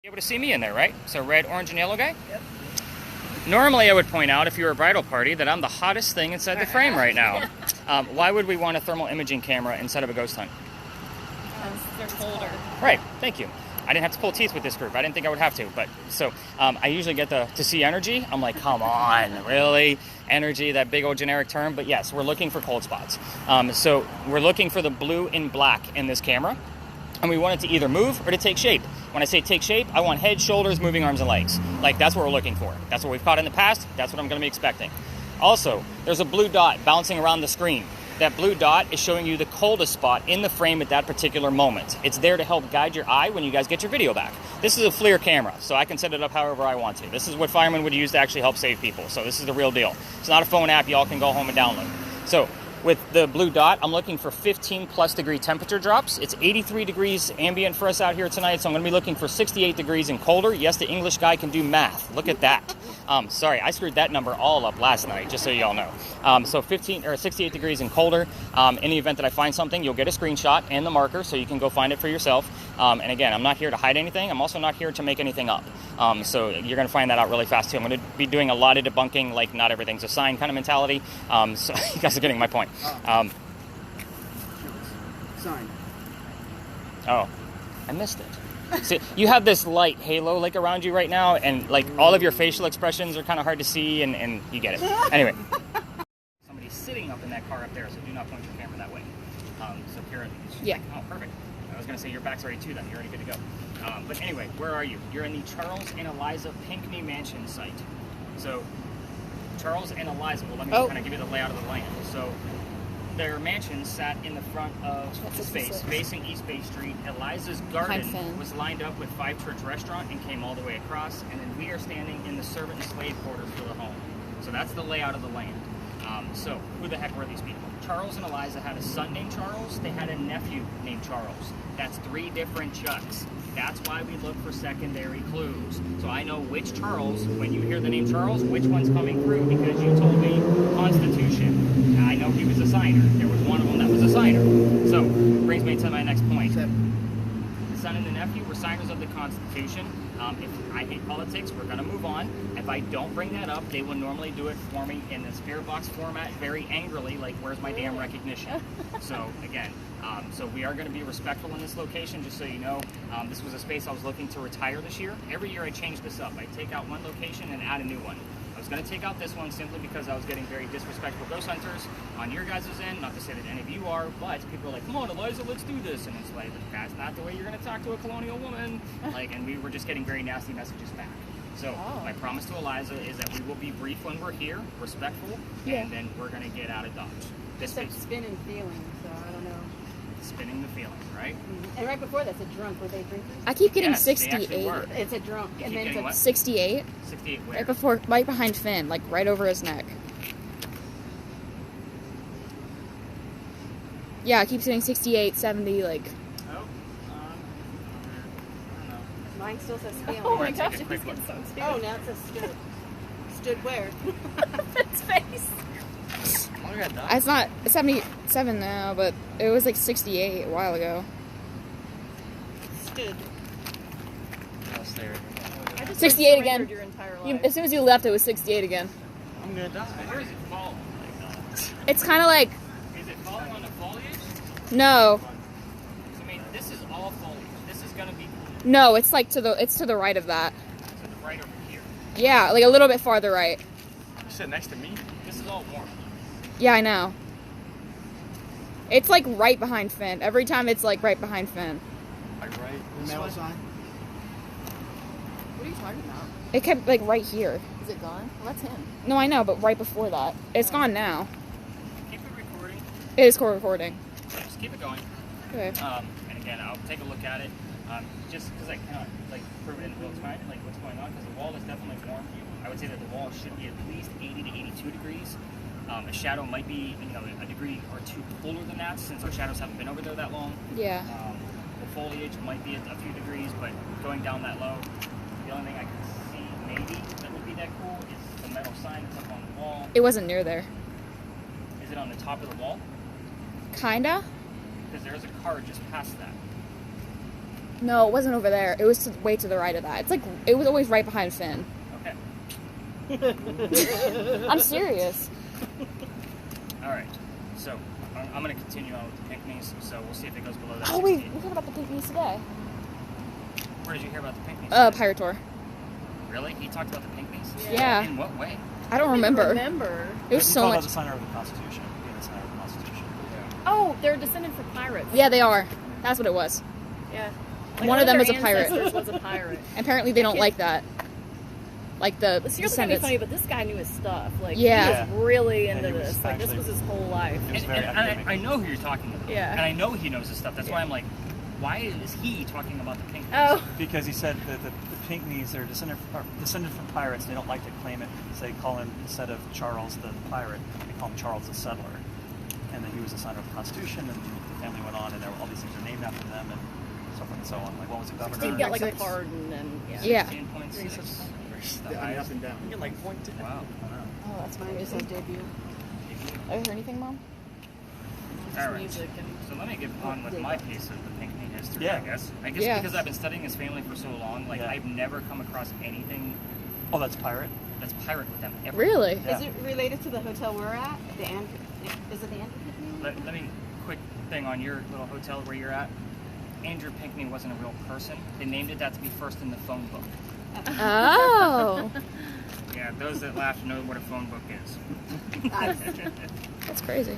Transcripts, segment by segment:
You're able to see me in there, right? So red, orange, and yellow guy? Yep. Normally I would point out, if you were a bridal party, that I'm the hottest thing inside the frame right now. Why would we want a thermal imaging camera instead of a ghost hunt? Because they're colder. Right, thank you. I didn't have to pull teeth with this group. I didn't think I would have to, but so I usually get to see energy. I'm like, come on, really? Energy, that big old generic term. But yes, we're looking for cold spots. So we're looking for the blue and black in this camera, and we want it to either move or to take shape. When I say take shape, I want head, shoulders, moving arms and legs. Like, that's what we're looking for. That's what we've caught in the past. That's what I'm going to be expecting. Also, there's a blue dot bouncing around the screen. That blue dot is showing you the coldest spot in the frame at that particular moment. It's there to help guide your eye when you guys get your video back. This is a FLIR camera, so I can set it up however I want to. This is what firemen would use to actually help save people, so this is the real deal. It's not a phone app y'all can go home and download. So with the blue dot, I'm looking for 15 plus degree temperature drops. It's 83 degrees ambient for us out here tonight, so I'm going to be looking for 68 degrees and colder. Yes, the English guy can do math. Look at that. Sorry, I screwed that number all up last night, just so y'all know. So 68 degrees and colder. In the event that I find something, you'll get a screenshot and the marker, so you can go find it for yourself. And again, I'm not here to hide anything. I'm also not here to make anything up. So you're going to find that out really fast, too. I'm going to be doing a lot of debunking, like not everything's a sign kind of mentality. So you guys are getting my point. Sign. Oh, I missed it. See, you have this light halo like around you right now, and like all of your facial expressions are kind of hard to see, and you get it. Anyway, somebody's sitting up in that car up there, so do not point your camera that way. So Karen, Yeah. oh, perfect. I was going to say your back's ready too. Then you're already good to go. But anyway, where are you? You're in the Charles and Eliza Pinckney Mansion site. So Charles and Eliza. Well, let me kind of give you the layout of the land. So their mansion sat in the front of the space, facing East Bay Street. Eliza's garden was lined up with Five Church Restaurant and came all the way across. And then we are standing in the servant and slave quarters for the home. So that's the layout of the land. So who the heck were these people? Charles and Eliza had a son named Charles. They had a nephew named Charles. That's 3 different Chucks. That's why we look for secondary clues. So I know which Charles, when you hear the name Charles, which one's coming through, because you told me Constitution. I know he was a signer. There was one of them that was a signer. So, brings me to my next point. The son and the nephew were signers of the Constitution. If I hate politics, we're going to move on. If I don't bring that up, they will normally do it for me in the spirit box format, very angrily, like, where's my damn recognition? So, again, so we are going to be respectful in this location, just so you know. This was a space I was looking to retire this year. Every year I change this up. I take out one location and add a new one. I was going to take out this one simply because I was getting very disrespectful ghost hunters on your guys' end. Not to say that any of you are, but people are like, come on, Eliza, let's do this. And it's like, that's not the way you're going to talk to a colonial woman. And we were just getting very nasty messages back. So my promise to Eliza is that we will be brief when we're here, respectful, and then we're going to get out of Dodge. This space. Spinning feeling, so I don't know. Spinning the feeling, right? And right before that's a drunk. Were they drinkers? I keep getting Yes, 68. It's a drunk. You And keep then getting what? 68. 68 where? Right behind Finn, like right over his neck. Yeah, I keep saying 68, 70, like. Oh, I don't know. Mine still says feeling. Oh my gosh, it is getting so stupid. Oh, now it says stood. Stood where? Finn's face. Oh, yeah, no. It's not 77 now, but it was like 68 a while ago. Stood. Else there. 68 again. Your entire life. As soon as you left, it was 68 again. I'm gonna die. Where is it falling? It's kind of like, Is it falling on the foliage? no, I mean, this is all foliage. This is gonna be no, it's like to the right of that. to the right over here. Yeah, like a little bit farther right. You sit next to me. This is all warm. Yeah, I know. It's like right behind Finn. Every time it's like right behind Finn. Like right. The metal sign. What are you talking about? It kept like right here. Is it gone? Well, that's him. No, I know, but right before that. It's gone now. Keep it recording. It is recording. Just keep it going. Okay. And again, I'll take a look at it. Just because I cannot like prove it in real time, like what's going on, because the wall is definitely warm. I would say that the wall should be at least 80 to 82 degrees. A shadow might be, a degree or two cooler than that, since our shadows haven't been over there that long. Yeah. The foliage might be a few degrees, but going down that low, the only thing I can see maybe that would be that cool is the metal sign that's up on the wall. It wasn't near there. Is it on the top of the wall? Kinda. Because there's a car just past that. No, it wasn't over there. It was way to the right of that. It's like, it was always right behind Finn. Okay. I'm serious. All right. So I'm going to continue on with the Pinckneys. So we'll see if it goes below that. Oh, wait, 16. we heard about the Pinckneys today. Where did you hear about the Pinckneys? Pirate Tour. Really? He talked about the Pinckneys? Yeah. In what way? I don't remember. Remember? It was so about much. the signer of the Constitution. Being the signer of the Constitution. Oh, they're descended from pirates. Yeah, they are. That's what it was. Yeah. One of them their was a pirate. ancestors was a pirate. Apparently, they don't like that. Like the But seriously, that'd be funny, but this guy knew his stuff. Like, Yeah. he was really And into he was this. Like, this actually- was his whole life. It was And, very and academic. I know who you're talking about. Yeah. And I know he knows his stuff. That's why I'm like, why is he talking about the Pinckneys? Oh. Because he said that the Pinckneys are descended from pirates. They don't like to claim it. So they call him, instead of Charles the pirate, they call him Charles the settler. And then he was the signer of the Constitution, and the family went on, and there were all these things are named after them, and so forth and so on. Like, what was it, He governor? got like a pardon and Yeah. 16.6. The Yeah, highest. up and down. You get like point. Wow. Oh, that's mine just crazy. said debut. Have you heard anything, Mom? All right. Music and So let me get on with my piece of the Pinckney history, Yeah. I guess. I guess Yeah. because I've been studying his family for so long, like Yeah. I've never come across anything Oh, that's pirate. that's pirate with them ever. Really? Yeah. Is it related to the hotel we're at? The Andrew? Is it the Andrew Pinckney? Let me, quick thing on your little hotel where you're at. Andrew Pinckney wasn't a real person. They named it that to be first in the phone book. Oh. Yeah, those that laugh know what a phone book is. That's crazy.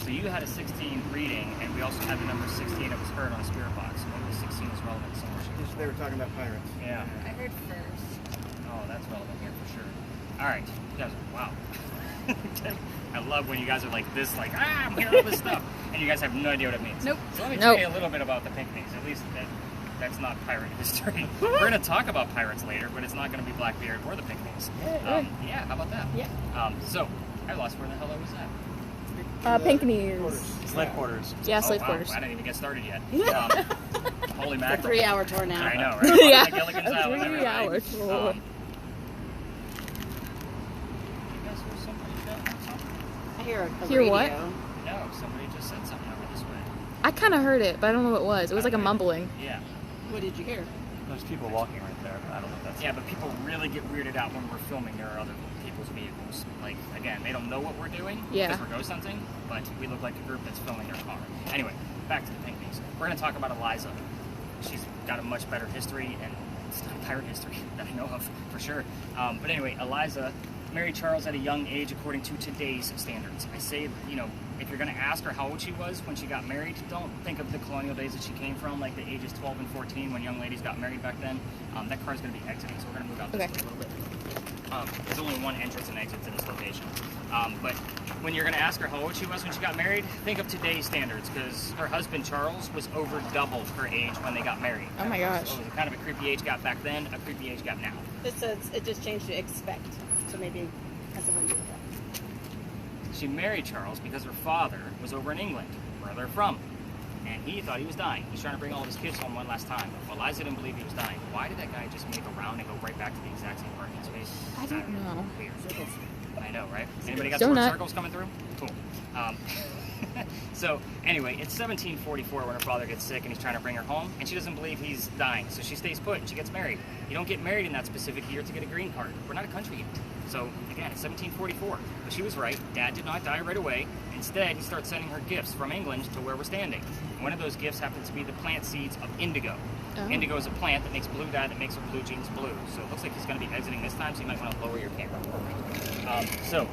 So you had a 16 reading, and we also had the number 16 that was heard on a spirit box. Maybe the 16 is relevant somewhere. They were talking about pirates. Yeah. I heard first. Oh, that's relevant here for sure. All right, you guys, wow. I love when you guys are like this, like, I'm hearing all this stuff, and you guys have no idea what it means. Nope. So let me Nope. tell you a little bit about the Pinckneys. At least that's not pirate history. We're going to talk about pirates later, but it's not going to be Blackbeard or the Pinckneys. Yeah, how about that? Yeah. So, I lost where the hell I was at. Pinckneys. Slave quarters. Yeah, slave wow, quarters. I didn't even get started yet. Holy It's a mackerel. 3-hour tour now. I know, right? Yeah. Like Gilligan's A Island, 3 everybody. hour tour. You guys hear somebody shouting or something? I hear a Hear radio. what? No, somebody just said something over this way. I kind of heard it, but I don't know what it was. It was like a mumbling. Yeah. What did you hear? There's people walking right there. I don't know if that's. Yeah, but people really get weirded out when we're filming. There are other people's vehicles. Like, again, they don't know what we're doing Yeah. because we're ghost hunting, but we look like a group that's filming their car. Anyway, back to the Pinckneys. We're going to talk about Eliza. She's got a much better history, and it's not pirate history that I know of, for sure. But anyway, Eliza married Charles at a young age according to today's standards. I say, you know, if you're going to ask her how old she was when she got married, don't think of the colonial days that she came from, like the ages 12 and 14 when young ladies got married back then. That car's going to be exiting, so we're going to move out this way a little bit. There's only one entrance and exit to this location. But when you're going to ask her how old she was when she got married, think of today's standards, because her husband Charles was over double her age when they got married. Oh my gosh. So it was kind of a creepy age gap back then, a creepy age gap now. It says it just changed to expect. So maybe it has something to do with that. She married Charles because her father was over in England, where they're from. And he thought he was dying. He's trying to bring all of his kids home one last time. Well, Eliza didn't believe he was dying. Why did that guy just make a round and go right back to the exact same parking space? I don't know. Weird. I know, right? Anybody got Donut. the word circles coming through? Cool. So, anyway, it's 1744 when her father gets sick and he's trying to bring her home, and she doesn't believe he's dying, so she stays put and she gets married. You don't get married in that specific year to get a green card. We're not a country yet. So, again, it's 1744. But she was right. Dad did not die right away. Instead, he starts sending her gifts from England to where we're standing. One of those gifts happens to be the plant seeds of indigo. Oh. Indigo is a plant that makes blue dye that makes her blue jeans blue. So it looks like he's going to be exiting this time, so you might want to lower your camera. So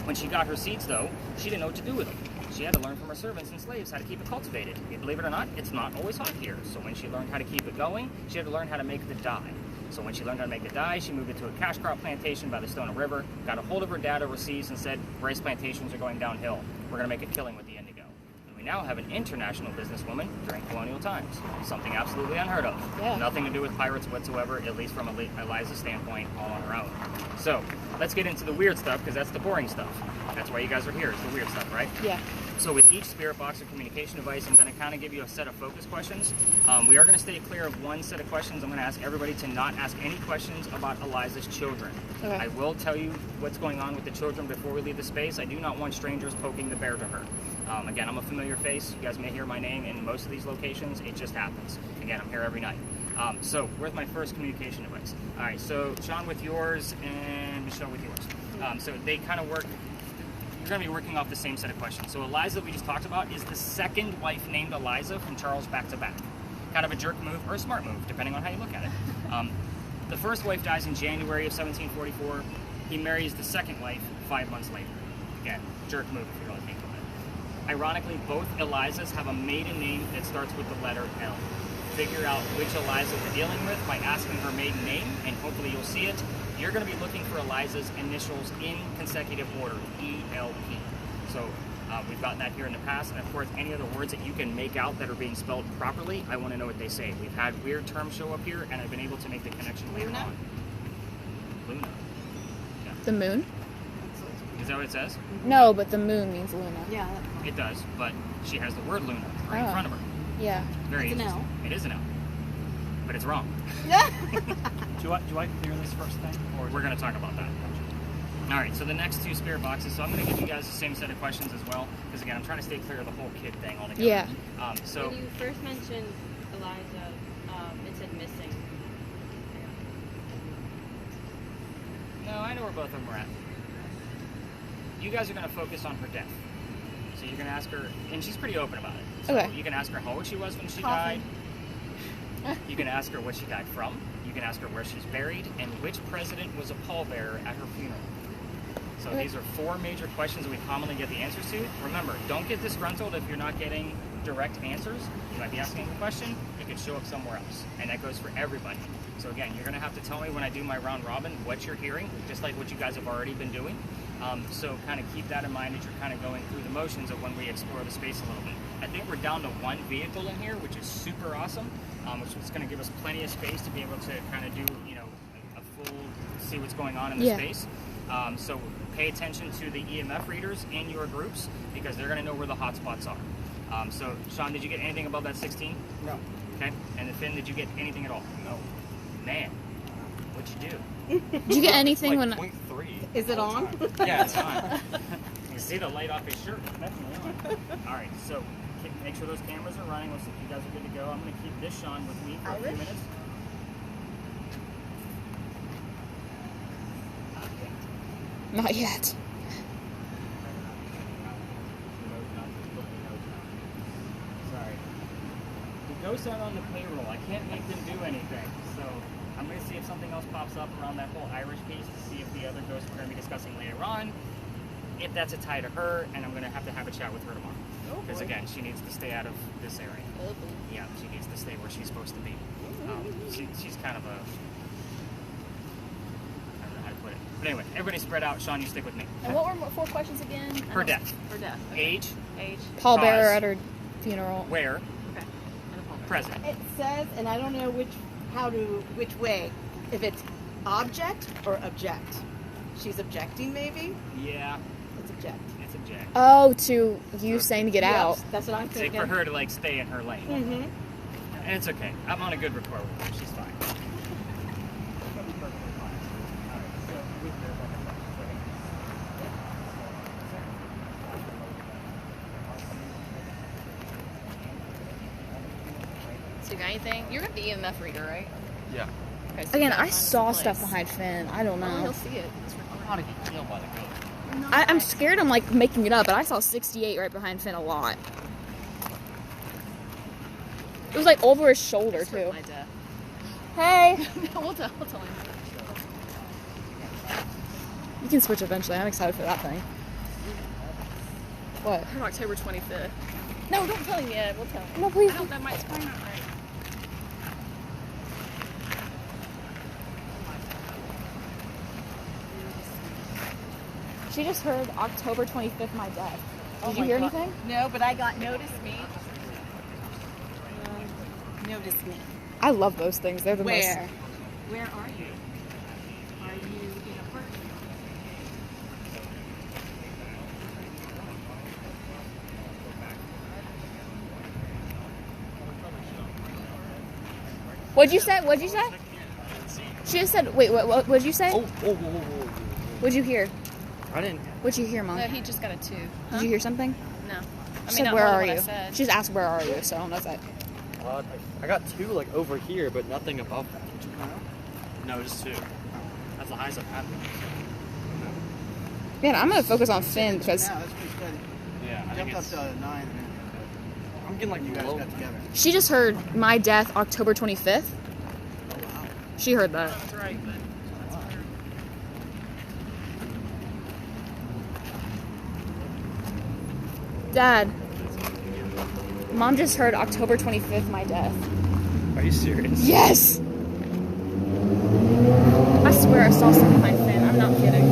when she got her seeds, though, she didn't know what to do with them. She had to learn from her servants and slaves how to keep it cultivated. Believe it or not, it's not always hot here. So when she learned how to keep it going, she had to learn how to make the dye. So when she learned how to make the dye, she moved it to a cash crop plantation by the Stona River, got a hold of her dad overseas and said, rice plantations are going downhill. We're going to make a killing with the indigo. And we now have an international businesswoman during colonial times. Something absolutely unheard of. Yeah. Nothing to do with pirates whatsoever, at least from Eliza's standpoint, all on her own. So let's get into the weird stuff, because that's the boring stuff. That's why you guys are here, is the weird stuff, right? Yeah. So with each spirit box or communication device, I'm going to kind of give you a set of focus questions. We are going to stay clear of one set of questions. I'm going to ask everybody to not ask any questions about Eliza's children. Okay. I will tell you what's going on with the children before we leave the space. I do not want strangers poking the bear to her. Again, I'm a familiar face. You guys may hear my name in most of these locations. It just happens. Again, I'm here every night. So, where's my first communication device? All right, so Sean with yours and Michelle with yours. So they kind of work, you're going to be working off the same set of questions. So Eliza, we just talked about, is the second wife named Eliza from Charles back to back. Kind of a jerk move or a smart move, depending on how you look at it. The first wife dies in January of 1744. He marries the second wife 5 months later. Again, jerk move if you really think of it. Ironically, both Elizas have a maiden name that starts with the letter L. Figure out which Eliza we're dealing with by asking her maiden name, and hopefully you'll see it. You're going to be looking for Eliza's initials in consecutive order, E-L-P. So we've gotten that here in the past, and of course any other words that you can make out that are being spelled properly, I want to know what they say. We've had weird terms show up here, and I've been able to make the connection later on. Luna. Yeah. The moon? Is that what it says? No, but the moon means Luna. Yeah. It does, but she has the word Luna right in front of her. Yeah. Very It's an interesting. L. It is an L, but it's wrong. Do I clear this first thing? Or We're going to talk about that. All right, so the next two spirit boxes. So I'm going to give you guys the same set of questions as well, because again, I'm trying to stay clear of the whole kid thing altogether. Yeah. So When you first mentioned Eliza, it said missing. no, I know where both of them are at. You guys are going to focus on her death. So you're going to ask her, and she's pretty open about it. So Okay. you can ask her how old she was when she Coffee. died. You can ask her what she died from. You can ask her where she's buried, and which president was a pallbearer at her funeral. So these are 4 major questions that we commonly get the answers to. Remember, don't get disgruntled if you're not getting direct answers. You might be asking a question, it could show up somewhere else. And that goes for everybody. So again, you're gonna have to tell me when I do my round robin what you're hearing, just like what you guys have already been doing. So kind of keep that in mind as you're kind of going through the motions of when we explore the space a little bit. I think we're down to 1 vehicle in here, which is super awesome, which is gonna give us plenty of space to be able to kind of do, you know, a full, see what's going on in the Yeah. space. So pay attention to the EMF readers in your groups, because they're going to know where the hot spots are. So, Sean, did you get anything above that 16? No. Okay. And then Finn, did you get anything at all? No. Man, what'd you do? Did you get anything Like when... 0.3. Is it on? Yeah, it's on. You see the light off his shirt. It's definitely on. All right, so make sure those cameras are running. Let's see if you guys are good to go. I'm going to keep this Sean with me for a few Irish? minutes. Not yet. Sorry. The ghosts aren't on the payroll. I can't make them do anything. So I'm going to see if something else pops up around that whole Irish piece to see if the other ghosts we're going to be discussing later on, if that's a tie to her, and I'm going to have a chat with her tomorrow. Because again, she needs to stay out of this area. Yeah, she needs to stay where she's supposed to be. She's kind of a... I don't know how to put it. But anyway, everybody spread out. Sean, you stick with me. And what were 4 questions again? Her death. Her death. Okay. Age, Age. Pallbearer Cause. at her funeral. where, Okay. And a phone. present. It says, and I don't know which way, if it's object or object. She's objecting, maybe? Yeah, It's object. it's a jack. Oh, to you saying to get Yes, out. that's what I'm It's thinking. for her to like stay in her lane. Mm-hmm. And it's okay. I'm on a good rapport with her. She's fine. So you got anything? You're gonna be EMF reader, right? Yeah. Okay, so Again, you gotta I find saw some stuff place. behind Finn. I don't Oh, know. he'll see it. It's recorded. How to get killed by the ghost? I'm scared I'm like making it up, but I saw 68 right behind Finn a lot. It was like over his shoulder It's for too. my death. Hey! We'll tell him. You can switch eventually. I'm excited for that thing. What? On October 25th. No, don't tell him yet. We'll tell him. No, please. I don't, that might's probably not right. She just heard October 25th, my death. Oh Did you my hear God. anything? No, but I got notice me. Notice me. I love those things. They're the Where? Where are you? Are you in a park? most. What'd you say? What'd you say? She just said, wait, what'd you say? Oh, whoa, whoa, whoa, whoa. What'd you hear? I didn't. What'd you hear, Mom? No, he just got a 2. Did you hear something? No. She said, not where more are than what I you? said. She just asked, where are you? So I don't know if that. I got 2 like over here, but nothing above that. No, just 2. That's the highest I've had. Man, I'm going to focus on Finn because Yeah, that's pretty steady. Yeah, I think Jumped up it's. to 9. I'm getting like You guys low. got together. she just heard my death October 25th. She heard that. That's right, but that's her. Dad, Mom just heard October 25th, my death. Are you serious? Yes! I swear I saw something behind Finn. I'm not kidding.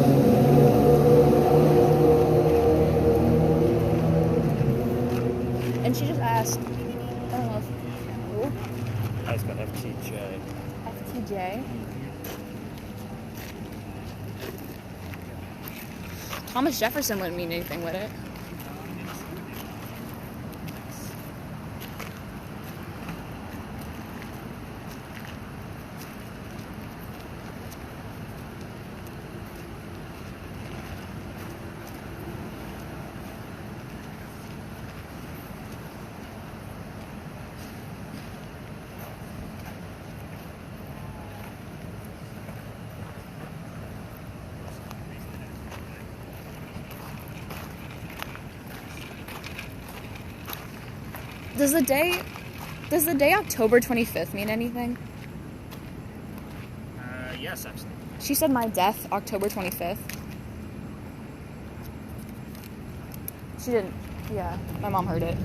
And she just asked, I don't know if, I just got FTJ. FTJ. Thomas Jefferson wouldn't mean anything, would it? Does the day October 25th mean anything? Yes, actually. She said my death October 25th. She didn't. Yeah, my mom heard it.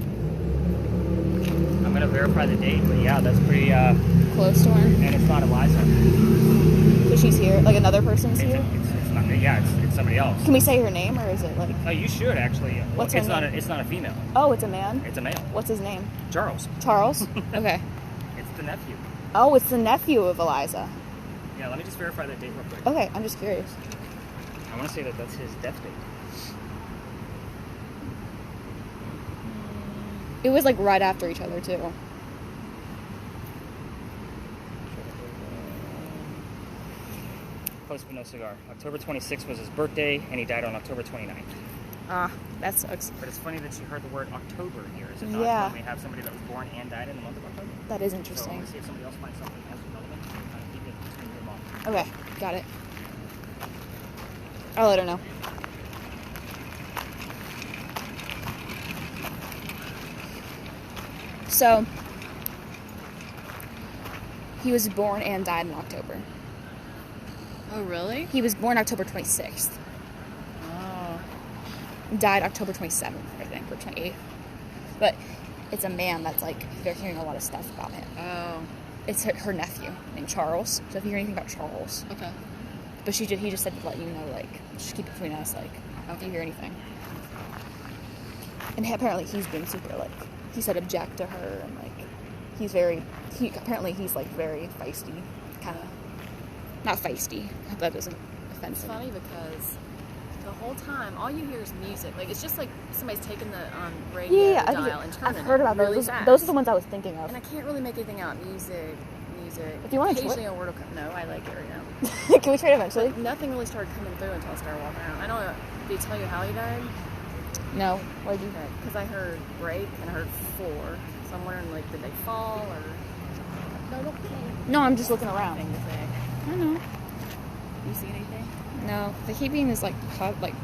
I'm gonna verify the date, but yeah, that's pretty. Close to her. And it's not Eliza. So she's here. Like another person's It's, here. it's not. Yeah, it's somebody else. Can we say her name or is it like? Oh, you should actually. What's her it's not. name? It's not a female. Oh, it's a man. It's a male. What's his name? Charles. Charles. Okay. It's the nephew. Oh, it's the nephew of Eliza. Yeah, let me just verify that date real quick. Okay, I'm just curious. I want to say that that's his death date. It was like right after each other too. Post but no cigar. October 26th was his birthday, and he died on October 29th. Ah, that sucks. But it's funny that you heard the word October here. Is it not? Yeah. When we have somebody that was born and died in the month of October. That is So interesting. let's see if somebody else finds something else relevant. Keep it between your mom. Okay, got it. I'll let her know. So, he was born and died in October. Oh, really? He was born October 26th. Oh. Died October 27th, I think, or 28th. But it's a man that's like, they're hearing a lot of stuff about him. Oh. It's her nephew named Charles. So if you hear anything about Charles. Okay. But he just said to let you know, like, just keep it between us, like, if you hear anything. And apparently he's being super, like, he said object to her, and, like, apparently he's, like, very feisty, kind of, not feisty, that isn't It's offensive. funny because the whole time, all you hear is music. Like, it's just like somebody's taking the radio Yeah, dial and turning I've heard it about really those. fast. Those are the ones I was thinking of. And I can't really make anything out. Music. If you want to Occasionally a word will come. No, I like it right now. Can we trade eventually? But nothing really started coming through until I started walking around. I don't know. Did he tell you how he died? No. What did you Okay, because I heard break and I heard 4. So I'm wondering, like, did they fall or... No, don't say No, I'm just looking around. anything to say. I don't know. You see anything? No, they keep being this, like, like,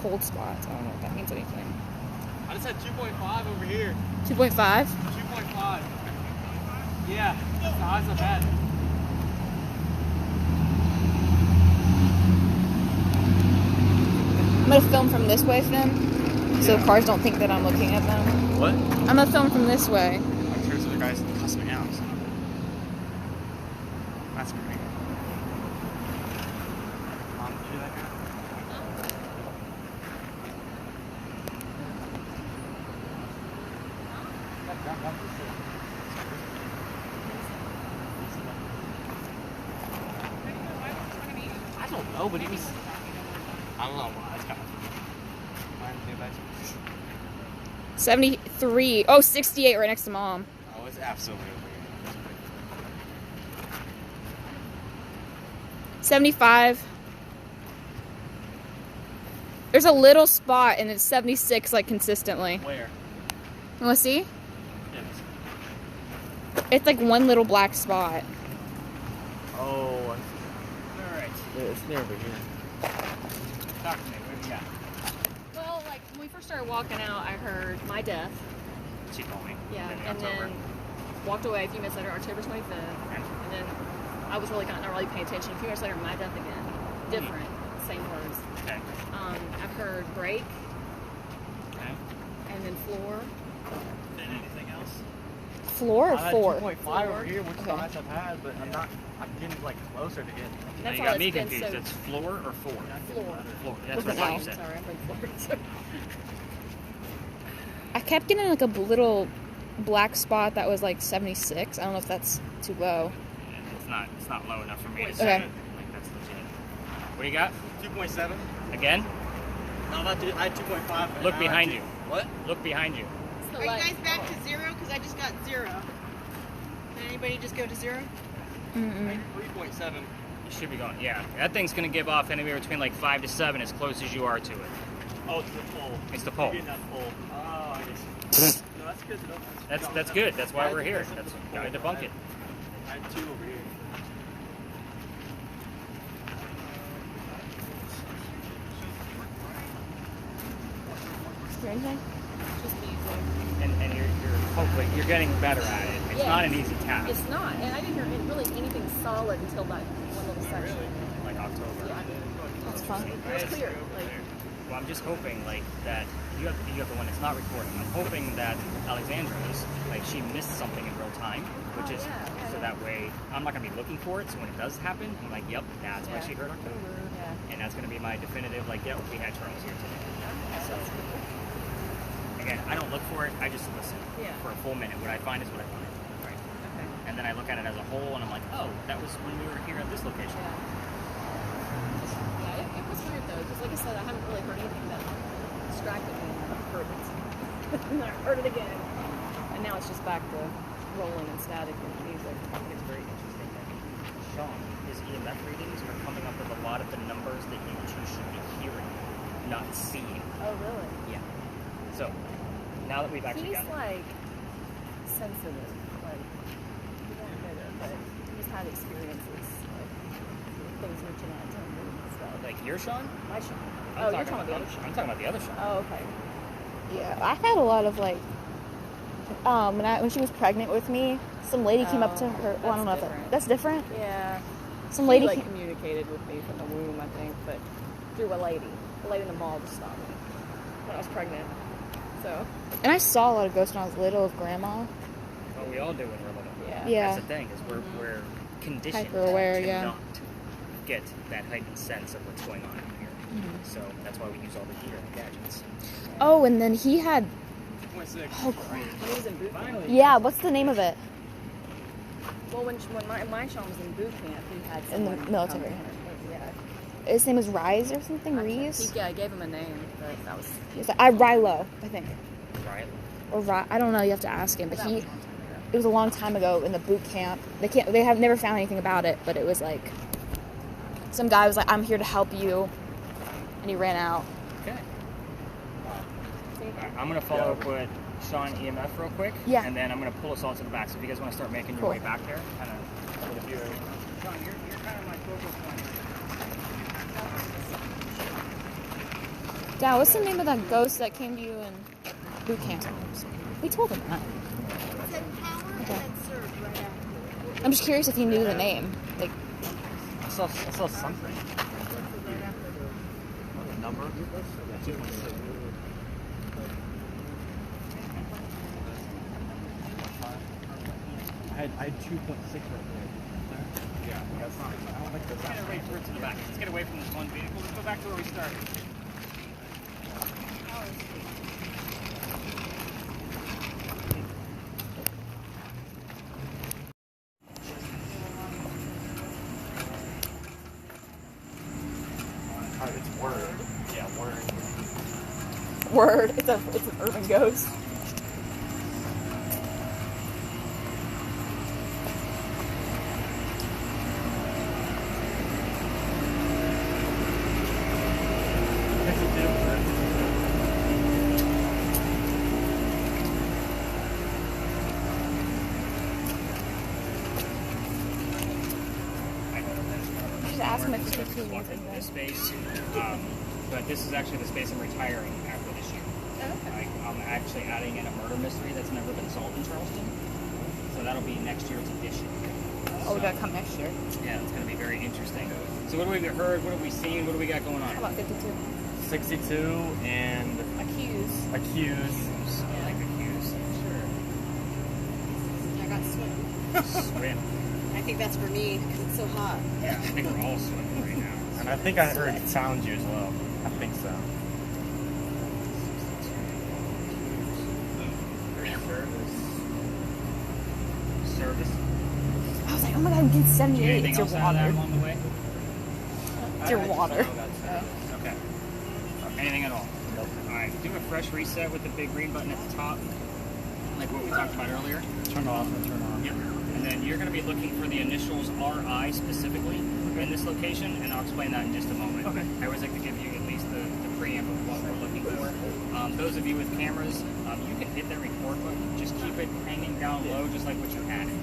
cold spots. I don't know if that means anything. I just had 2.5 over here. 2.5? 2.5. Yeah, that's the highest I've had. I'm gonna film from this way, Finn, so cars don't think that I'm looking at them. What? I'm gonna film from this way. I'm curious if the guys cussing me out. That's great. Mom, did you do that guy? I don't know, but he was. I don't know why. It's kind of. Mine, get back to 73. Oh, 68 right next to Mom. Oh, it's absolutely. 75. There's There's a little spot and it's 76 like consistently. Where? You wanna see? Yes. It's like one little black spot. Oh, All right. it's near over here. Talk to me. What do you got? Well, like when we first started walking out, I heard my death. She told me. Yeah, In and October. then walked away a few minutes later, October 25th, and then I was really not really paying attention. A few minutes later, my death again. Different, same words. Okay. I've heard break, Okay. and then floor. Then anything else? Floor or I had 4? 2.5 over here, which is the Okay. highest I've had, but I'm getting like closer to getting. Now That's you all got me it's been, confused. so- It's floor or 4? Floor. Floor. That's Look what at I thought that. you said. Sorry, I'm like floor. I kept getting like a little black spot that was like 76. I don't know if that's too low. It's not low enough for me to Okay. say. Like that's legit. What do you got? 2.7. Again? No, I had 2.5. Look behind you. What? Look behind you. It's the Are you light. guys back to 0? Because I just got 0. Did anybody just go to 0? 3.7. You should be going. Yeah, that thing's gonna give off anywhere between like 5 to 7, as close as you are to it. Oh, it's the pole. It's the pole. You're getting that pole. Oh, I guess. No, that's good. That's good. That's why we're here. That's gotta debunk it. I had 2 over here. Is there anything? Just music. And you're hopefully you're getting better at it. It's Yeah. not an easy task. It's not, and I didn't hear really anything solid until that one little section. Like October. Yeah, That's fun. it was clear. Like, Well, I'm just hoping like that you have the one that's not recording. I'm hoping that Alexandra's like she missed something in real time, which Oh, is yeah, so yeah. that way I'm not gonna be looking for it. So when it does happen, I'm like, yep, that's why Yeah. she heard October, yeah. and that's gonna be my definitive like, yep, we had Charles here today. So again, I don't look for it. I just listen Yeah. for a full minute. What I find is what I find, right? Okay. And then I look at it as a whole, and I'm like, oh, that was when we were here at this location. Yeah, it was weird though, because like I said, I haven't really heard anything that distracted me. I heard it. And I heard it again. And now it's just back to rolling and static and music. I think it's very interesting that Sean, his EMF readings are coming up with a lot of the numbers that you two should be hearing, not seeing. Oh, really? Yeah. So, now that we've actually He's got it. like sensitive. Like, you don't admit it, but he's had experiences. Like, things reaching out to him and stuff. Like your Sean? My Sean. I'm Oh, you're talking about the other I'm Sean. talking about the other Sean. Oh, okay. Yeah, I've had a lot of like, when she was pregnant with me, some lady came up to her. Well, I don't know if that's different. Yeah. Some She, lady like came, communicated with me from the womb, I think, but through a lady. The lady in the mall just stopped me when I was pregnant. So and I saw a lot of ghosts when I was little with grandma. Well, we all do when we're little. yeah. Yeah. That's the thing, is we're conditioned Hyper-aware, to yeah. not get that heightened sense of what's going on in here. Mm-hmm. So that's why we use all the gear and gadgets. Oh, and then he had. 2.6. Oh crap! When he was in boot camp. Yeah, what's the name of it? Well, when my Sean was in boot camp, he had In the someone military. come in. Yeah. His name was Rise or something. Reese. I gave him a name, but that was. He's like, Rilo, I think. Right? Or I don't know. You have to ask him. But he. It was a long time ago in the boot camp. They have never found anything about it. But it was like. Some guy was like, "I'm here to help you," and he ran out. Okay. Alright, I'm going to follow up with Sean EMF real quick. Yeah. And then I'm going to pull us all to the back. So if you guys want to start making your Cool. way back there, kind of with a view of Sean, you're kind of my focal point. Dad, what's the name of that ghost that came to you in boot camp? We told him that. Said power and then surge right after. I'm just curious if he knew the name. Like, I saw something. Number? 2.6. I had 2.6 right there. Yeah, that's not. I don't think that's. Let's get away to the back. Let's get away from this one vehicle. Let's go back to where we started. It's word. Yeah, word. word. It's an urban ghost. It's a different. to ask him if Instead he of could just walk into anything. this space. But this is actually the space I'm retiring after this year. I'm actually adding in a murder mystery that's never been solved in Charleston. So that'll be next year's edition. Oh, we gotta come next year. Yeah, it's going to be very interesting. So what have we heard? What have we seen? What do we got going on? How about 52? 62 and Accused. accused. I like accused. Sure. I got swim. Swim. I think that's for me because it's so hot. Yeah, I think we're all swimming right now. And I think I heard sound you as well. I think so. Service. I was like, oh my god, it's 78. Anything It's your else out of that water. along the way? It's your water. Okay. Anything at all? Nope. Alright, do a fresh reset with the big green button at the top, like what we talked about earlier. Turn off and turn on. Yep. And then you're going to be looking for the initials RI specifically in this location, and I'll explain that in just a moment. Okay. I always like to give you at least the preamble of what we're looking for. Those of you with cameras, you can hit that record button. Just keep it hanging down low, just like what you had it.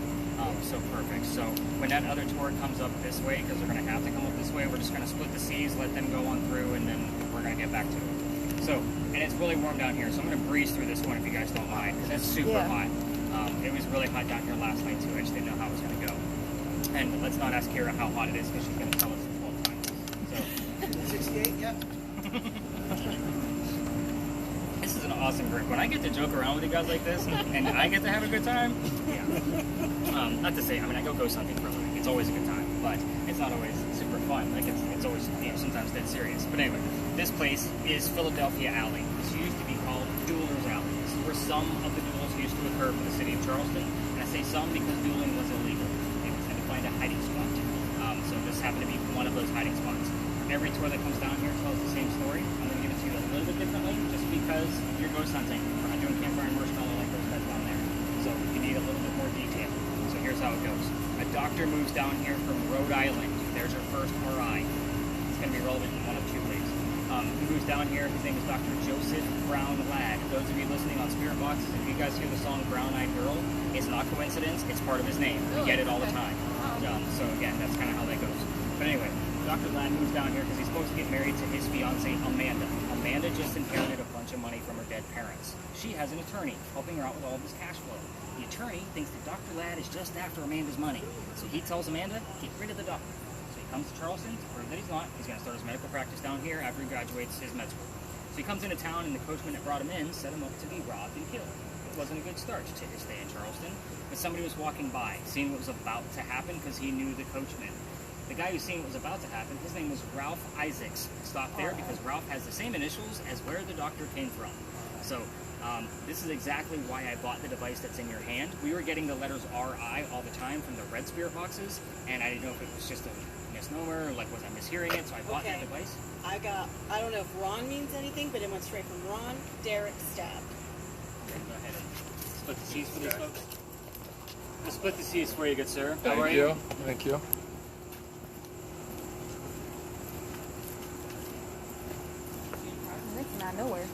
So perfect. So when that other tour comes up this way, because they're going to have to come up this way, we're just going to split the C's, let them go on through, and then we're going to get back to it. So, and it's really warm down here, so I'm going to breeze through this one if you guys don't mind, because it's super hot. It was really hot down here last night too. I just didn't know how it was going to go. And let's not ask Kira how hot it is, because she's going to tell us 12 times. So 68, yeah. this is an awesome group. When I get to joke around with you guys like this, and I get to have a good time, yeah. Not to say, I mean, I go ghost hunting for a living. It's always a good time, but it's not always super fun. Like it's always, you know, sometimes dead serious. But anyway, this place is Philadelphia Alley. This used to be called Duelers Alley. This is where some of the duels used to occur for the city of Charleston. And I say some because dueling was illegal. They had to find a hiding spot. So this happened to be one of those hiding spots. Every tour that comes down here tells the same story. I'm going to give it to you a little bit differently, just because you're ghost hunting. We're not doing campfire and marshmallow like those guys down there. So you need a little bit more detail. So here's how it goes. A doctor moves down here from Rhode Island. There's your first RI. It's going to be relevant in one of two ways. He moves down here. His name is Dr. Joseph Brown Ladd. Those of you listening on Spirit Boxes, if you guys hear the song Brown Eyed Girl, it's not coincidence. It's part of his name. We get it all the time. So again, that's kind of how that goes. But anyway, Dr. Ladd moves down here because he's supposed to get married to his fiancée, Amanda. Amanda just inherited a bunch of money from her dead parents. She has an attorney helping her out with all of this cash flow. The attorney thinks that Dr. Ladd is just after Amanda's money. So he tells Amanda, get rid of the doctor. So he comes to Charleston to prove that he's not. He's going to start his medical practice down here after he graduates his med school. So he comes into town, and the coachman that brought him in set him up to be robbed and killed. It wasn't a good start to his stay in Charleston, but somebody was walking by, seeing what was about to happen because he knew the coachman. The guy who's seeing what was about to happen, his name was Ralph Isaacs. Stop there because Ralph has the same initials as where the doctor came from. So this is exactly why I bought the device that's in your hand. We were getting the letters RI all the time from the red spirit boxes, and I didn't know if it was just a misnomer, like was I mishearing it, so I bought that device. I don't know if Ron means anything, but it went straight from Ron, Derek, stabbed. Go ahead and split the C's for these folks. We'll split the C's for you, good sir. How Thank are you. Thank you. It's not nowhere.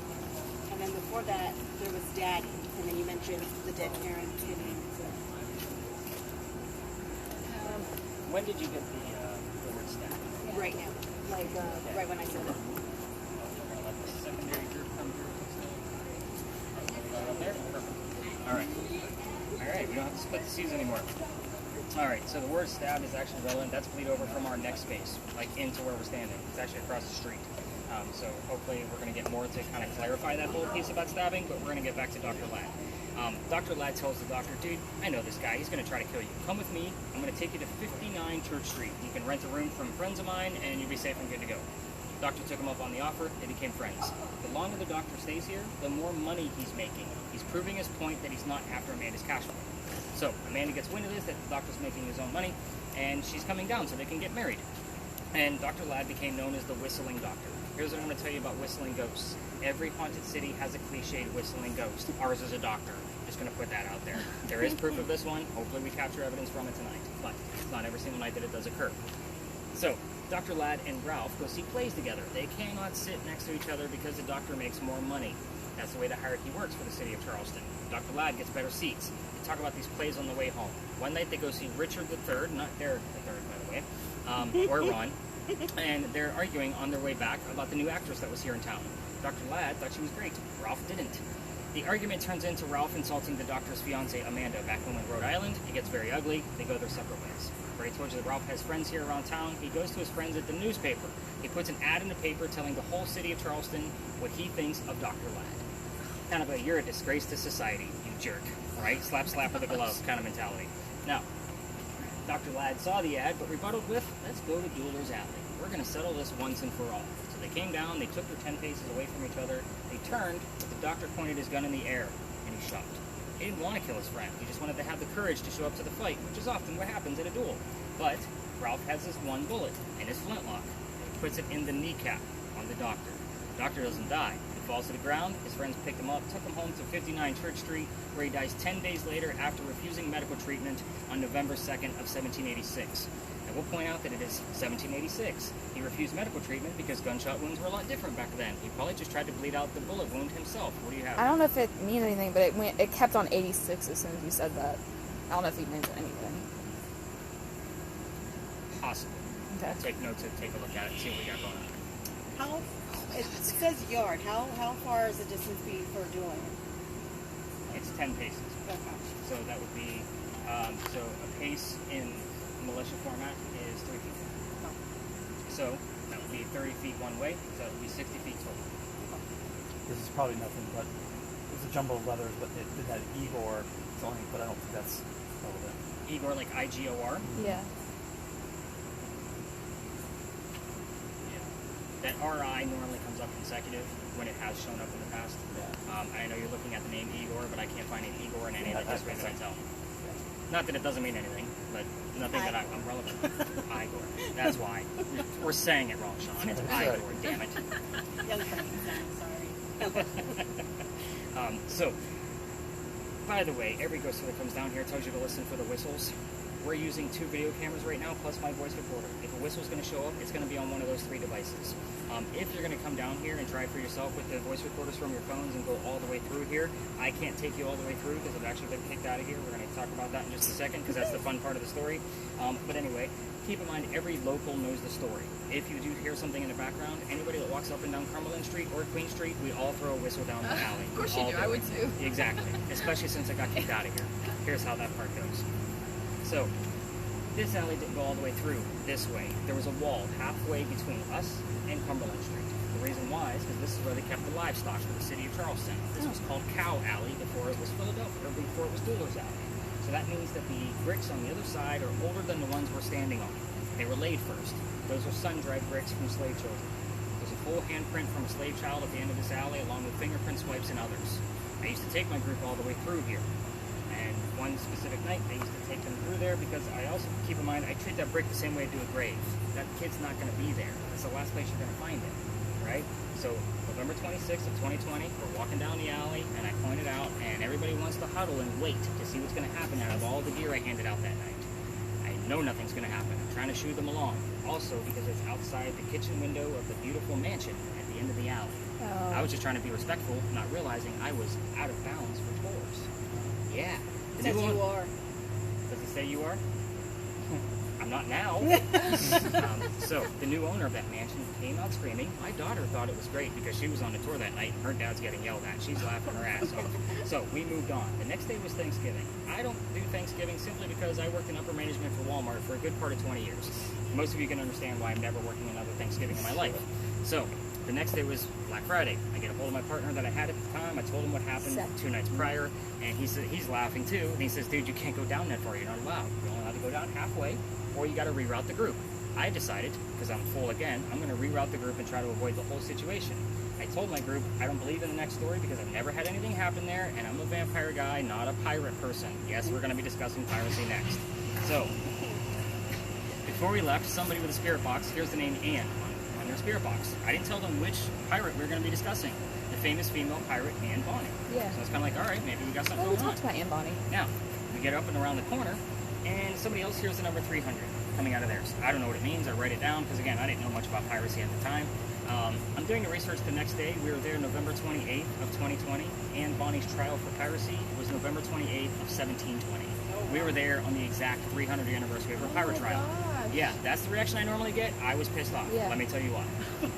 And then before that, there was Daddy, and then you mentioned the dead parent. When did you get the word stab? Right now, like right when I said it. We're going to let the secondary group come through. Up there? Perfect. Alright. Alright, we don't have to split the C's anymore. Alright, so the word stab is actually relevant. That's bleed over from our next space, like into where we're standing. It's actually across the street. So hopefully we're going to get more to kind of clarify that whole piece about stabbing, but we're going to get back to Dr. Ladd. Dr. Ladd tells the doctor, dude, I know this guy. He's going to try to kill you. Come with me. I'm going to take you to 59 Church Street. You can rent a room from friends of mine, and you'll be safe and good to go. The doctor took him up on the offer. They became friends. The longer the doctor stays here, the more money he's making. He's proving his point that he's not after Amanda's cash flow. So Amanda gets wind of this, that the doctor's making his own money, and she's coming down so they can get married. And Dr. Ladd became known as the Whistling Doctor. Here's what I'm going to tell you about whistling ghosts. Every haunted city has a cliched whistling ghost. Ours is a doctor. Just going to put that out there. There is proof of this one. Hopefully we capture evidence from it tonight. But it's not every single night that it does occur. So, Dr. Ladd and Ralph go see plays together. They cannot sit next to each other because the doctor makes more money. That's the way the hierarchy works for the city of Charleston. Dr. Ladd gets better seats. They talk about these plays on the way home. One night they go see Richard III, not Derek III, by the way. or Ron, and they're arguing on their way back about the new actress that was here in town. Dr. Ladd thought she was great. Ralph didn't. The argument turns into Ralph insulting the doctor's fiancee, Amanda, back home in Rhode Island. It gets very ugly. They go their separate ways. I already told you that Ralph has friends here around town. He goes to his friends at the newspaper. He puts an ad in the paper telling the whole city of Charleston what he thinks of Dr. Ladd. Kind of a, you're a disgrace to society, you jerk. Right? Slap, slap with a glove kind of mentality. Now, Dr. Ladd saw the ad, but rebutted with, let's go to Dueler's Alley. We're going to settle this once and for all. So they came down, they took their 10 paces away from each other, they turned, but the doctor pointed his gun in the air, and he shot. He didn't want to kill his friend, he just wanted to have the courage to show up to the fight, which is often what happens at a duel. But Ralph has this one bullet in his flintlock, and he puts it in the kneecap on the doctor. The doctor doesn't die. He falls to the ground, his friends picked him up, took him home to 59 Church Street, where he dies 10 days later after refusing medical treatment on November 2nd of 1786. And we'll point out that it is 1786. He refused medical treatment because gunshot wounds were a lot different back then. He probably just tried to bleed out the bullet wound himself. What do you have? I don't know if it means anything, but it kept on 86 as soon as you said that. I don't know if it means anything. Possible. Okay. Take notes and take a look at it and see what we got going on. How, it says yard. How far is the distance be for dueling? It's 10 paces. Okay. So that would be, so a pace in militia format is 3 feet. So that would be 30 feet one way, so that would be 60 feet total. This is probably nothing but it's a jumble of letters, but it had Igor something, but I don't think that's relevant. Igor, like I-G-O-R? Yeah. That R-I normally comes up consecutive when it has shown up in the past. Yeah. I know you're looking at the name Igor, but I can't find an Igor in any of the Yeah, history that I that's tell. Not that it doesn't mean anything, but nothing that I'm relevant. Igor. That's why. We're saying it wrong, Sean. It's That's Igor, right. damn it. Young person, sorry. So, by the way, every ghoster that comes down here tells you to listen for the whistles. We're using 2 video cameras right now, plus my voice recorder. If a whistle's going to show up, it's going to be on one of those 3 devices. If you're going to come down here and try for yourself with the voice recorders from your phones and go all the way through here, I can't take you all the way through because I've actually been kicked out of here. We're going to talk about that in just a second because that's the fun part of the story. But anyway, keep in mind, every local knows the story. If you do hear something in the background, anybody that walks up and down Cumberland Street or Queen Street, we all throw a whistle down the alley. Of course you do. I would too. Exactly. Especially since I got kicked out of here. Here's how that part goes. So, this alley didn't go all the way through this way. There was a wall halfway between us and Cumberland Street. The reason why is because this is where they kept the livestock for the city of Charleston. This was called Cow Alley before it was Philadelphia, or before it was Dueler's Alley. So that means that the bricks on the other side are older than the ones we're standing on. They were laid first. Those are sun-dried bricks from slave children. There's a full handprint from a slave child at the end of this alley, along with fingerprint swipes and others. I used to take my group all the way through here. And one specific night, I used to take them through there because I also, keep in mind, I treat that brick the same way I do a grave. That kid's not going to be there. That's the last place you're going to find it, right? So November 26th of 2020, we're walking down the alley, and I pointed out, and everybody wants to huddle and wait to see what's going to happen out of all the gear I handed out that night. I know nothing's going to happen. I'm trying to shoo them along. Also, because it's outside the kitchen window of the beautiful mansion at the end of the alley. Oh. I was just trying to be respectful, not realizing I was out of bounds for tours. Yeah. It says you are. Does it say you are? I'm not now. So the new owner of that mansion came out screaming. My daughter thought it was great because she was on the tour that night and her dad's getting yelled at. She's laughing her ass off. So we moved on. The next day was Thanksgiving. I don't do Thanksgiving simply because I worked in upper management for Walmart for a good part of 20 years. Most of you can understand why I'm never working another Thanksgiving in my life. So the next day was Black Friday. I get a hold of my partner that I had at the time. I told him what happened 2 nights prior, and he said he's laughing too. And he says, "Dude, you can't go down that far. You're not allowed. You're only allowed to go down halfway, or you got to reroute the group." I decided, because I'm full again, I'm going to reroute the group and try to avoid the whole situation. I told my group I don't believe in the next story because I've never had anything happen there, and I'm a vampire guy, not a pirate person. Yes, we're going to be discussing piracy next. So, before we left, somebody with a spirit box, here's the name Anne on their spirit box. I didn't tell them which pirate we were going to be discussing. The famous female pirate, Anne Bonny. Yeah. So it's kind of like, all right, maybe we got something Oh, we going on. talked about Anne Bonny. Now, we get up and around the corner, and somebody else hears the number 300 coming out of theirs. I don't know what it means. I write it down because, again, I didn't know much about piracy at the time. I'm doing the research the next day. We were there November 28th of 2020. Anne Bonny's trial for piracy was November 28th of 1720. We were there on the exact 300th anniversary of her pirate trial. gosh. Yeah, that's the reaction I normally get. I was pissed off. Yeah. Let me tell you why.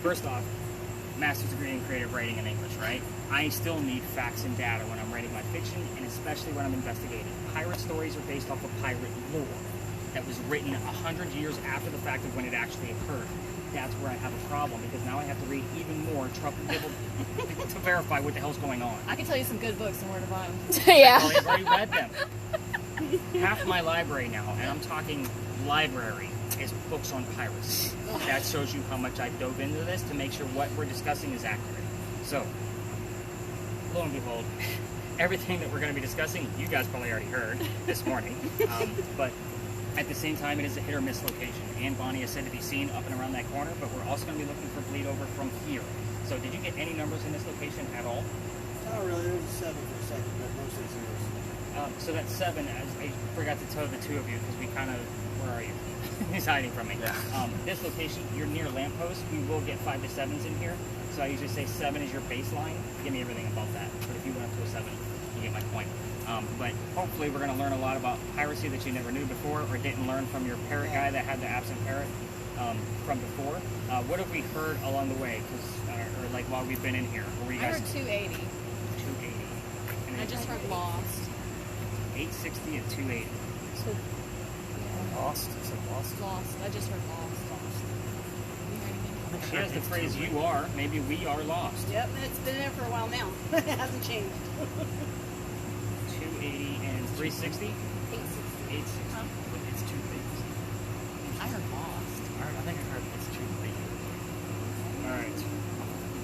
First off, master's degree in creative writing and English, right? I still need facts and data when I'm writing my fiction, and especially when I'm investigating. Pirate stories are based off of pirate lore that was written 100 years after the fact of when it actually occurred. That's where I have a problem, because now I have to read even more to verify what the hell's going on. I can tell you some good books and where to buy them. Yeah. Well, I've already read them. Half my library now, and I'm talking library, is books on piracy. That shows you how much I dove into this to make sure what we're discussing is accurate. So, lo and behold, everything that we're going to be discussing, you guys probably already heard this morning. But at the same time, it is a hit or miss location. Anne Bonny is said to be seen up and around that corner, but we're also going to be looking for bleed over from here. So, did you get any numbers in this location at all? Not really. There was a 7 for a second, but mostly zeros. So that 7, I forgot to tell the two of you because we kind of, where are you? He's hiding from me. Yeah. This location, you're near lamppost. We will get 5 to 7s in here. So I usually say 7 is your baseline. Give me everything above that. But if you went up to a 7, you get my point. But hopefully we're going to learn a lot about piracy that you never knew before or didn't learn from your parrot guy that had the absent parrot from before. What have we heard along the way? Or like while we've been in here? Were you I guys heard 280. 280? And I just heard Lost. 860 and 280. So, Lost. Is it Lost? Lost. I just heard Lost. You heard anything? She has the phrase "you are." Maybe we are lost. Yep, and it's been there for a while now. It hasn't changed. 280 and 360. 860. It's too big. I heard Lost. I think I heard it's too big. All right.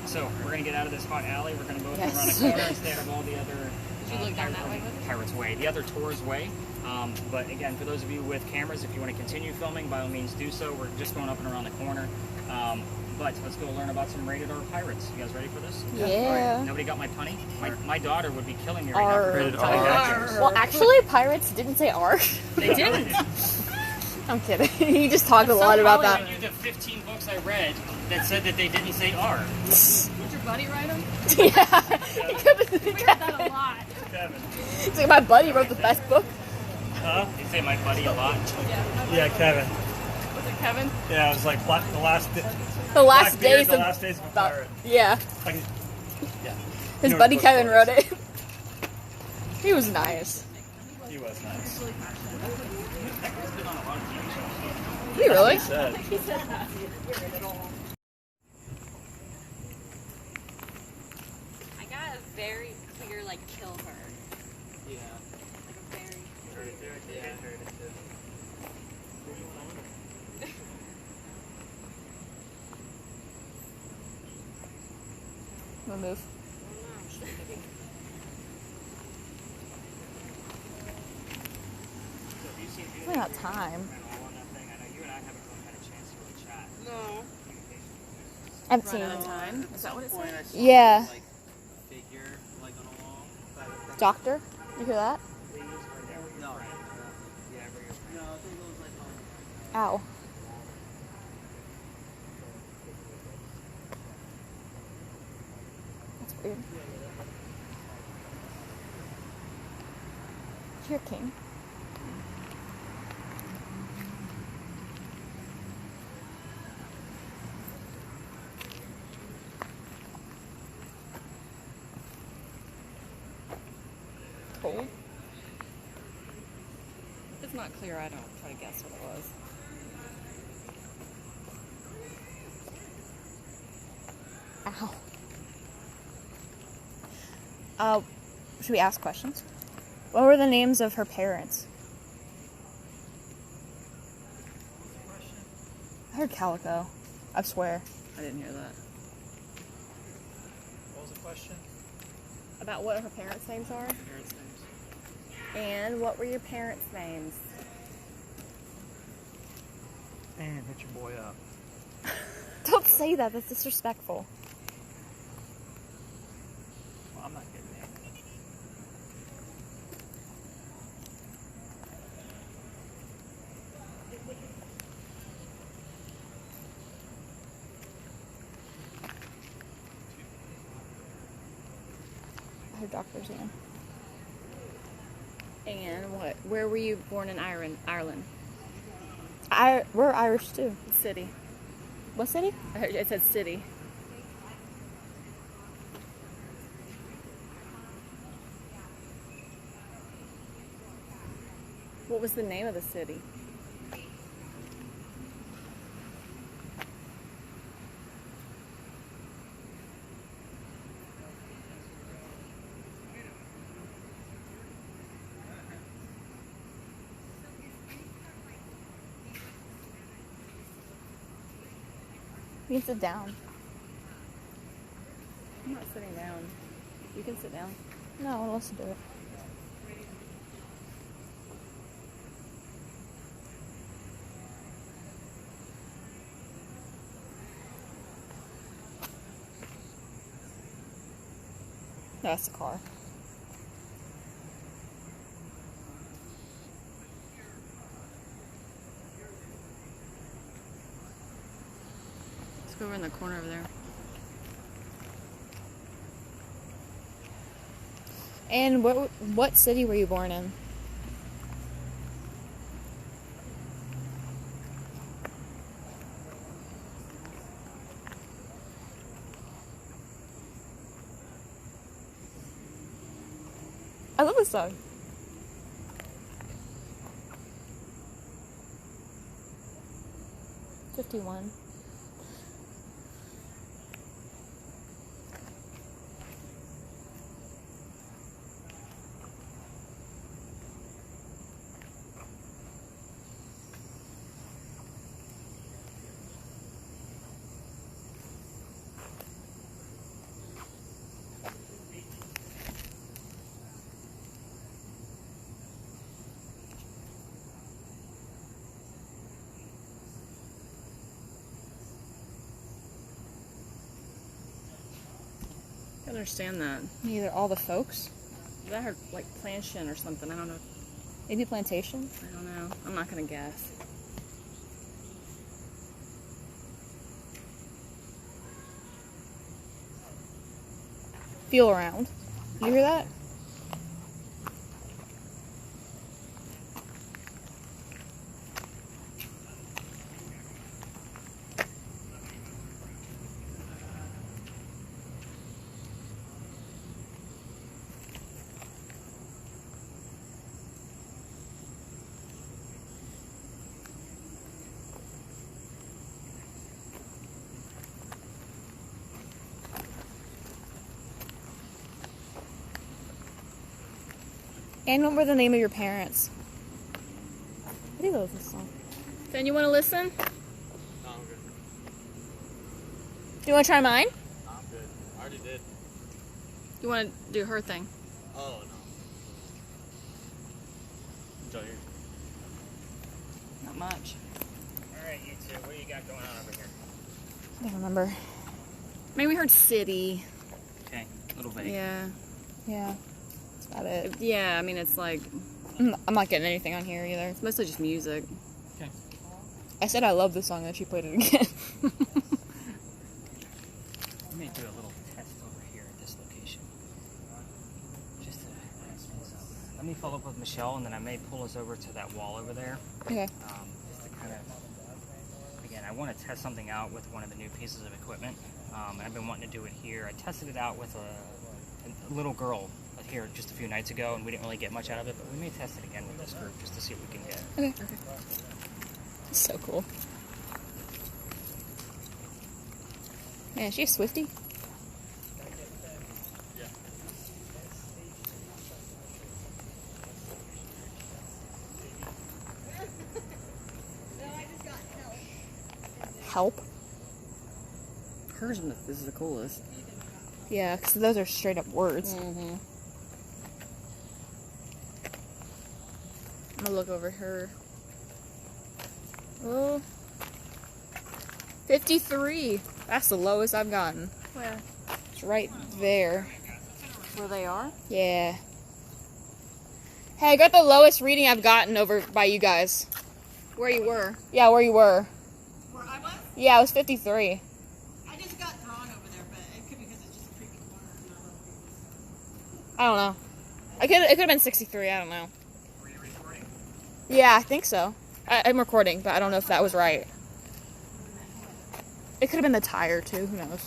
So we're gonna get out of this hot alley. We're gonna go Yes. around a corner instead of all the other. Did you look down that way with us? Pirates Way, the other tour's way. But again, for those of you with cameras, if you want to continue filming, by all means do so. We're just going up and around the corner. But let's go learn about some rated R pirates. You guys ready for this? Yeah. Nobody got my punny? My daughter would be killing me right now. R. for Rated telling R. that jokes. Well, actually, pirates didn't say R. They didn't. I'm kidding. He just talked a lot about that. You the 15 books I read that said that they didn't say R. Would your buddy write them? Yeah. We heard that a lot. Kevin. It's like my buddy wrote the best book. Huh? You say my buddy a lot. Yeah, Kevin. Was it Kevin? Yeah, it was like the last The last Blackbeard, days the of last days of a about- pirate. yeah. Like, yeah. His You know buddy what Kevin book wrote it it. He was nice. was. He was nice. That guy's been on a lot of TV shows. Did he really? He said. He said that. I got a very clear, kill her. Yeah. Like a very... Heard it too. Yeah, I heard it too. We'll move. Have you seen It's not time. on that thing? I know you and I haven't really had a chance to really chat. No. I haven't Run out of seen. time. Is that what it Point said? I saw, Yeah. figure, on a wall. Doctor? You hear that? No. Yeah, where you're No, I think it was Ow. That's weird. You're king. Cold. If it's not clear, I don't try to guess what it was. Ow. Should we ask questions? What were the names of her parents? I heard Calico. I swear. I didn't hear that. What was the question? About what her parents' names are? Parents' names. And what were your parents' names? And hit your boy up. Don't say that. That's disrespectful. Well, I'm not getting it. I heard Doctor's name. And what? Where were you born in Ireland? We're Irish too. City. What city? I heard it said city. What was the name of the city? You can sit down. I'm not sitting down. You can sit down. No, I want to listen to it. No, that's the car. Let's go over in the corner over there. And what city were you born in? I love this song. $51. I don't understand that. Neither all the folks. Is that her like plantation or something? I don't know. Maybe plantation. I don't know. I'm not gonna guess. Feel around. You hear that? And what were the name of your parents? I do love this song. Then you want to listen? No, I'm good. Do you want to try mine? No, I'm good. I already did. You want to do her thing? Oh, no. Enjoy your... Not much. All right, you two, what do you got going on over here? I don't remember. Maybe we heard city. Okay, a little vague. Yeah. Yeah, that's about it. Yeah, I mean, it's like, I'm not getting anything on here either. it's mostly just music. Okay. I said I love this song, and she played it again. Let me do a little test over here at this location. Just to let me follow up with Michelle, and then I may pull us over to that wall over there. Okay. Just to kind of, again, I want to test something out with one of the new pieces of equipment. And I've been wanting to do it here. I tested it out with a little girl here just a few nights ago, and we didn't really get much out of it, but we may test it again with this group just to see what we can get. Okay. That's so cool. Man, is she a Swiftie? Yeah. Help? Hers is the coolest. Yeah, because those are straight up words. Mm-hmm. I'm gonna look over her. Oh. 53. That's the lowest I've gotten. Where? It's right there. Where they are? Yeah. Hey, I got the lowest reading I've gotten over by you guys. Where you were? Yeah, where you were. Where I was? Yeah, it was 53. I just got drawn over there, but it could be because it's just a creepy corner and not a lot of people. I don't know. It could have been 63. I don't know. Were you recording? Yeah, I think so. I'm recording, but I don't know if that was right. It could have been the tire, too. Who knows?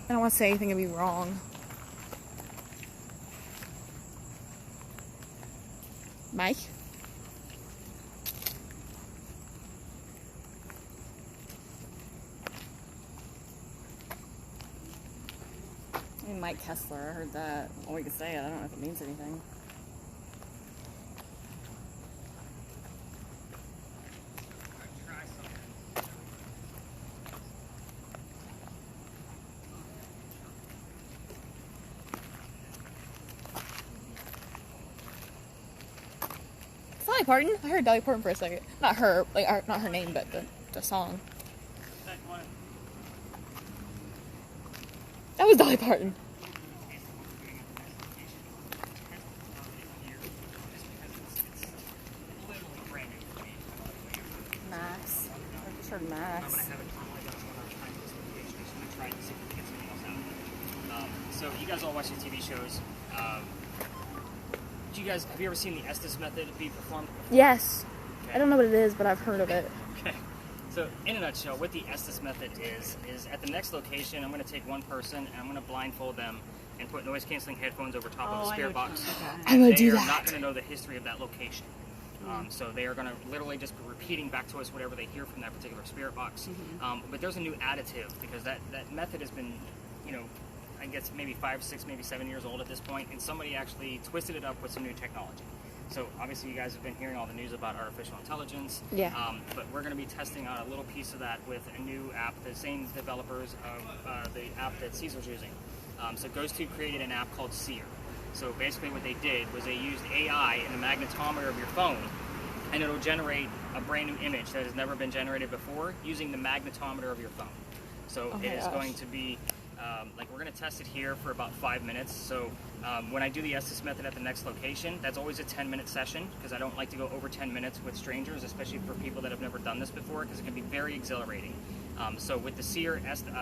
I don't want to say anything and be wrong. Mike? I mean, Mike Kessler, I heard that. All we can say, I don't know if it means anything. Dolly Parton? I heard Dolly Parton for a second. Not her, like, not her name, but the song. That was Dolly Parton. Max. I just heard Max. So you guys all watch the TV shows. Have you ever seen the Estes method be performed before? Yes. Okay. I don't know what it is, but I've heard of it. Okay. So in a nutshell, what the Estes method is at the next location, I'm going to take one person and I'm going to blindfold them and put noise canceling headphones over top of the spirit box. I'm going to do They are that. not going to know the history of that location. So they are going to literally just be repeating back to us whatever they hear from that particular spirit box. But there's a new additive because that method has been, I guess maybe 5, 6, maybe 7 years old at this point, and somebody actually twisted it up with some new technology. So obviously you guys have been hearing all the news about artificial intelligence. Yeah. But we're going to be testing out a little piece of that with a new app, the same developers of the app that Caesar's using. So Ghost 2 created an app called Seer. So basically what they did was they used AI in the magnetometer of your phone, and it'll generate a brand new image that has never been generated before using the magnetometer of your phone. So it is going to be, we're going to test it here for about 5 minutes. So when I do the Estes method at the next location, that's always a 10-minute session because I don't like to go over 10 minutes with strangers, especially for people that have never done this before, because it can be very exhilarating. So with the Seer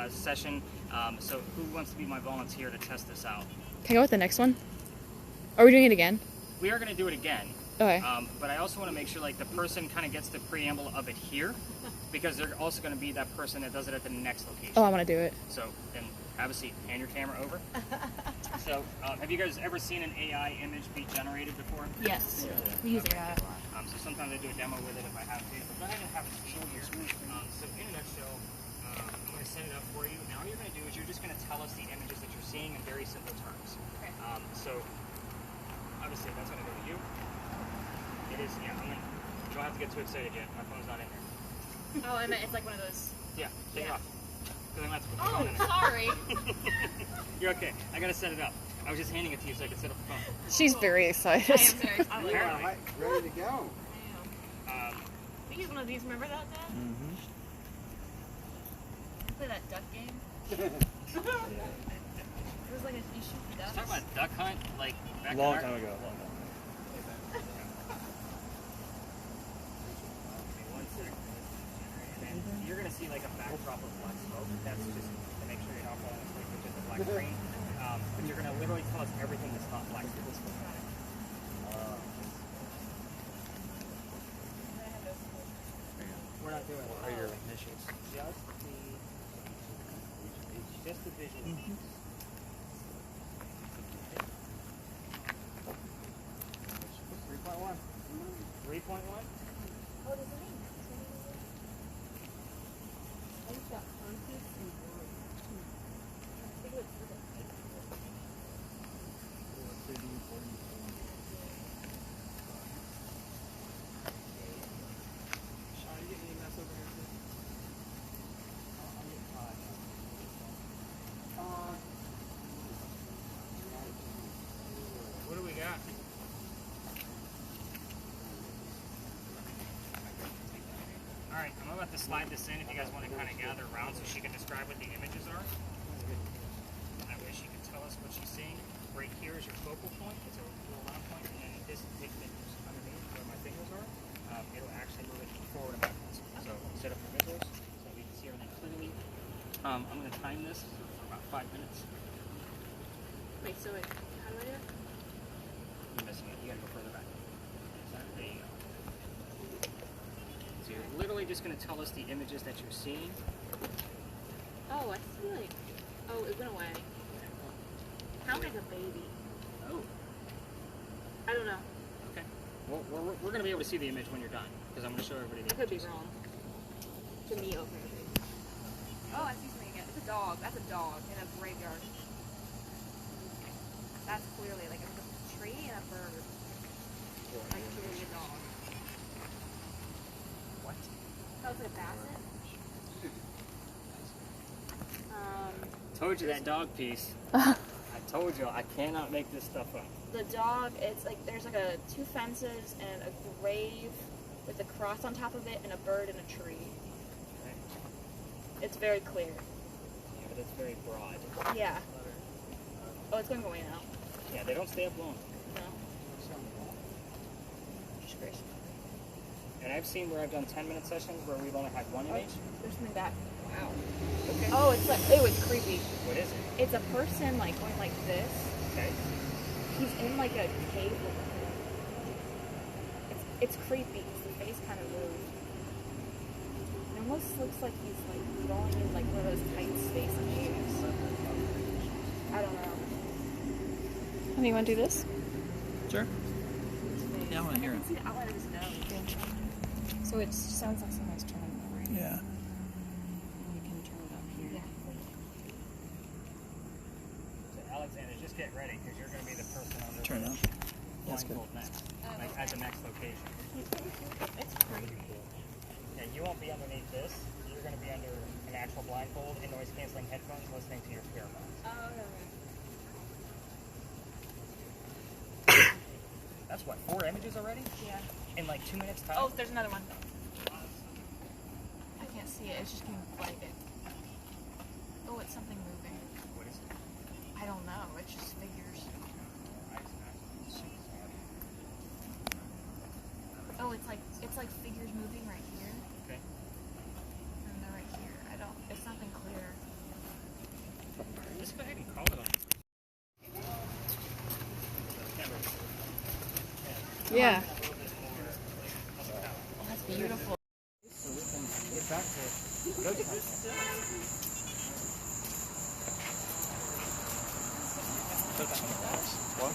session, so who wants to be my volunteer to test this out? Can I go with the next one? Are we doing it again? We are going to do it again. Okay. But I also want to make sure the person kind of gets the preamble of it here, because they're also going to be that person that does it at the next location. Oh, I want to do it. So then have a seat. Hand your camera over. So have you guys ever seen an AI image be generated before? Yes. We use AI a lot. So sometimes I do a demo with it if I have to. But go ahead and have a seat here. So in a nutshell, I'm going to set it up for you. Now all you're going to do is you're just going to tell us the images that you're seeing in very simple terms. Okay. So obviously that's going to go to you. It is, yeah, you don't have to get too excited yet. My phone's not in there. Oh, I meant it's like one of those. Yeah, take it off. Because I'm going to have to put the Oh, phone in there. sorry. You're okay. I got to set it up. I was just handing it to you so I could set up the phone. She's very excited. I am serious. I like Apparently. Right, ready to go. We used one of these. Remember that, Dad? Mm-hmm. Play that duck game. It was like you shoot the ducks. Talking about duck hunt, back Long in our... time ago. Long time. One second. And then you're going to see a backdrop of black smoke. That's just to make sure you're not falling asleep with just a black screen. But you're going to literally tell us everything that's not black smoke. We're not doing What are your initials? just the visual. 3.1. 3.1? What do we got? Alright, I'm about to slide this in if you guys want to kind of gather around so she can describe what the images are. That way she can tell us what she's seeing. Right here is your focal point. It's a little round point, and then this takes it underneath where my fingers are. It'll actually move it forward and backwards. So set up the visuals so we can see everything clearly. I'm going to time this for about 5 minutes. Wait, so wait, how do I do it? You're missing it. You got to go further back. There you go. So you're literally just going to tell us the images that you're seeing. Oh, I feel like. Oh, it went away. Sounds like a baby. Oh. I don't know. Okay. Well, we're going to be able to see the image when you're done, because I'm going to show everybody the I could be images. wrong. To me, okay. Oh, I see something again. It's a dog. That's a dog in a graveyard. That's clearly like a tree and a bird. Like clearly a dog. What? Oh, it's like a basset. Told you that dog piece. I told you, I cannot make this stuff up. The dog, it's like there's like two fences and a grave with a cross on top of it and a bird and a tree. Okay. It's very clear. Yeah, but it's very broad. Yeah. Oh, it's going away now. Yeah, they don't stay up long. No. Just gracious. And I've seen where I've done 10-minute sessions where we've only had one image. There's something back. Wow. Okay. Oh, it's like, it was creepy. What is it? It's a person like going like this. Okay. He's in like a cave. It's creepy because the face kind of moved. It almost looks like he's like going in like one of those tight space caves. I don't know. Do you want to do this? Sure. Yeah, I want to hear I it. can see the outline of his nose. So it sounds like someone's turning the radio. Yeah. You can turn it up here. Yeah. So Alexander, just get ready because you're going to be the person on the Turn it up. That's good. blindfold next, like at the next location. It's creepy. Yeah, you won't be underneath this. You're going to be under an actual blindfold and noise canceling headphones, listening to your pheromones. That's what, 4 images already? Yeah. In like 2 minutes time? Oh, there's another one. I can't see it. It's just getting blanket. Oh, it's something moving. What is it? I don't know. It's just figures. Oh, it's like figures moving right here. Okay. And they're right here. It's nothing clear. Let's go ahead and call it on. Yeah. Oh, that's beautiful. So we can get back to ghost hunting. What?